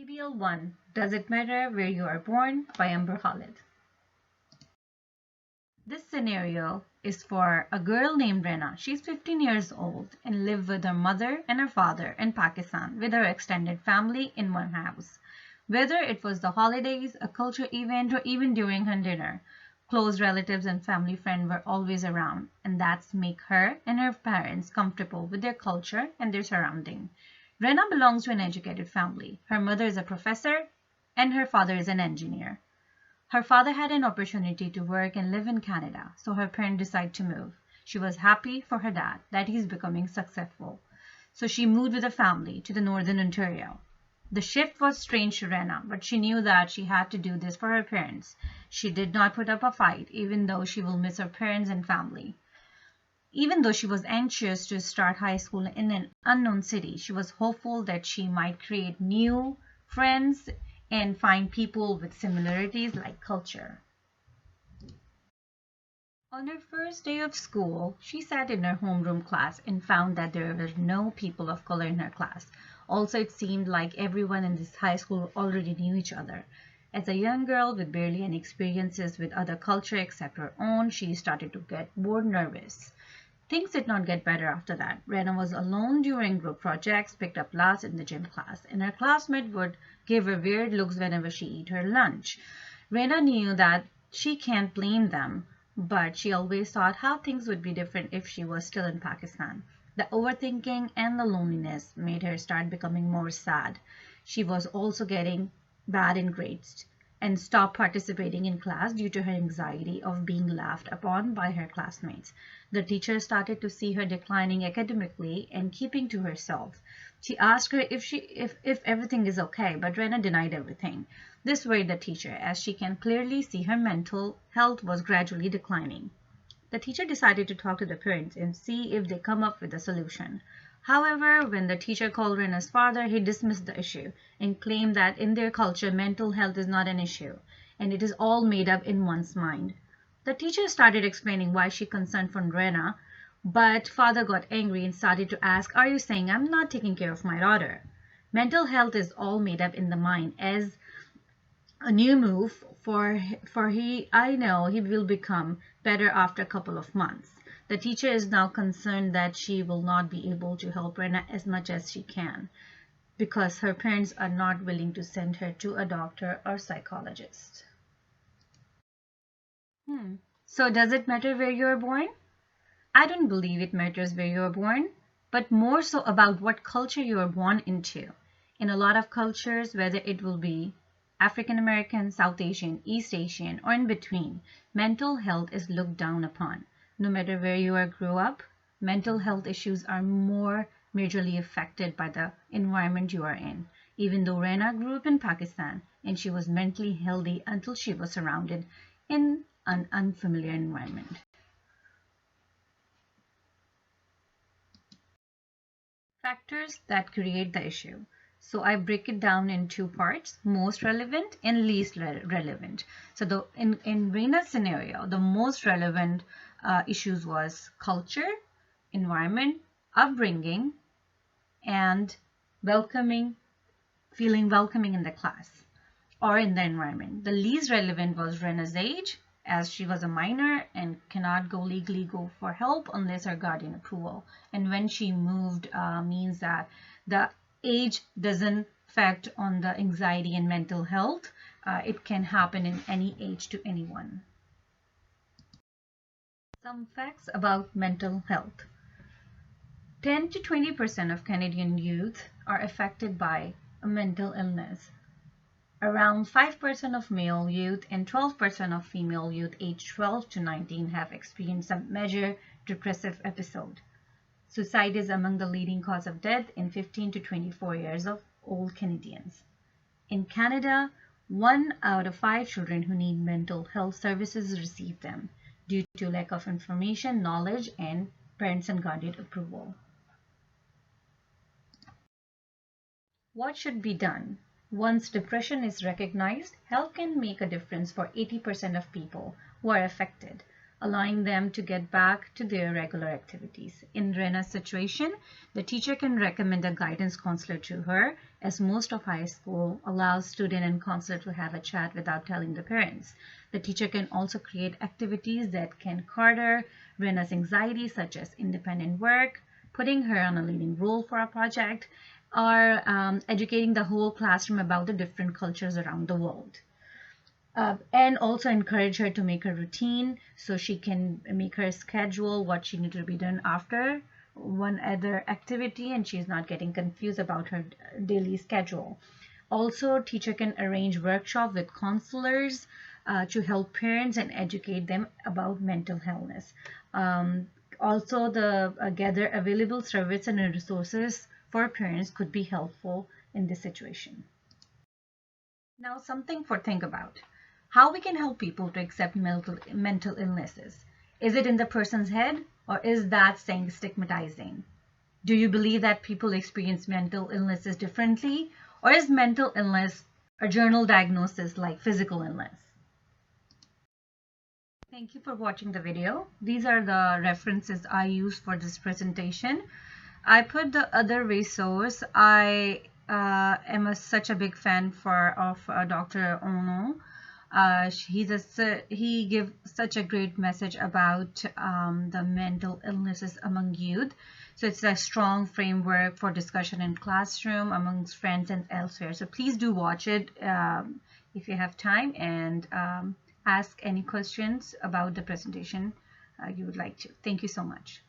PBL 1, Does It Matter Where You Are Born by Amber Khalid. This scenario is for a girl named Rena. She's 15 years old and lives with her mother and her father in Pakistan with her extended family in one house. Whether it was the holidays, a culture event, or even during her dinner, close relatives and family friends were always around, and that's make her and her parents comfortable with their culture and their surrounding. Rena belongs to an educated family. Her mother is a professor and her father is an engineer. Her father had an opportunity to work and live in Canada, so her parents decided to move. She was happy for her dad that he's becoming successful. So she moved with the family to the northern Ontario. The shift was strange to Rena, but she knew that she had to do this for her parents. She did not put up a fight, even though she will miss her parents and family. Even though she was anxious to start high school in an unknown city, she was hopeful that she might create new friends and find people with similarities like culture. On her first day of school, she sat in her homeroom class and found that there were no people of color in her class. Also, it seemed like everyone in this high school already knew each other. As a young girl with barely any experiences with other culture except her own, she started to get more nervous. Things did not get better after that. Rena was alone during group projects, picked up last in the gym class, and her classmate would give her weird looks whenever she ate her lunch. Rena knew that she can't blame them, but she always thought how things would be different if she was still in Pakistan. The overthinking and the loneliness made her start becoming more sad. She was also getting bad in grades and stopped participating in class due to her anxiety of being laughed upon by her classmates. The teacher started to see her declining academically and keeping to herself. She asked her if everything is okay, but Rena denied everything. This worried the teacher, as she can clearly see her mental health was gradually declining. The teacher decided to talk to the parents and see if they come up with a solution. However, when the teacher called Rena's father, he dismissed the issue and claimed that in their culture, mental health is not an issue, and it is all made up in one's mind. The teacher started explaining why she concerned for Rena, but father got angry and started to ask, "Are you saying I'm not taking care of my daughter?" Mental health is all made up in the mind. As a new move for he, I know he will become better after a couple of months. The teacher is now concerned that she will not be able to help Rena as much as she can because her parents are not willing to send her to a doctor or psychologist. So does it matter where you are born? I don't believe it matters where you are born, but more so about what culture you are born into. In a lot of cultures, whether it will be African American, South Asian, East Asian, or in between, mental health is looked down upon. No matter where you are grew up, mental health issues are more majorly affected by the environment you are in. Even though Rena grew up in Pakistan and she was mentally healthy until she was surrounded in an unfamiliar environment. Factors that create the issue. So I break it down in two parts, most relevant and least relevant. So in Rena's scenario, the most relevant issues was culture, environment, upbringing, and welcoming, feeling welcoming in the class or in the environment. The least relevant was Rena's age, as she was a minor and cannot legally go for help unless her guardian approval. And when she moved means that the age doesn't affect on the anxiety and mental health. It can happen in any age to anyone. Some facts about mental health. 10 to 20% of Canadian youth are affected by a mental illness. Around 5% of male youth and 12% of female youth aged 12 to 19 have experienced some major depressive episode. Suicide is among the leading cause of death in 15 to 24 years of old Canadians. In Canada, 1 out of 5 children who need mental health services receive them due to lack of information, knowledge, and parents and guardian approval. What should be done? Once depression is recognized, help can make a difference for 80% of people who are affected. allowing them to get back to their regular activities. In Rena's situation, the teacher can recommend a guidance counselor to her, as most of high school allows student and counselor to have a chat without telling the parents. The teacher can also create activities that can curb Rena's anxiety, such as independent work, putting her on a leading role for a project, or educating the whole classroom about the different cultures around the world. And also encourage her to make a routine so she can make her schedule what she needs to be done after one other activity, and she's not getting confused about her daily schedule. Also, teacher can arrange workshop with counselors to help parents and educate them about mental illness. Also, the gather available services and resources for parents could be helpful in this situation. Now, something for think about. How we can help people to accept mental illnesses. Is it in the person's head, or is that saying stigmatizing? Do you believe that people experience mental illnesses differently, or is mental illness a journal diagnosis like physical illness? Thank you for watching the video. These are the references I used for this presentation. I put the other resource. I am such a big fan of Dr. Ono. He gives such a great message about the mental illnesses among youth. So it's a strong framework for discussion in classroom, amongst friends, and elsewhere. So please do watch it if you have time, and ask any questions about the presentation you would like to. Thank you so much.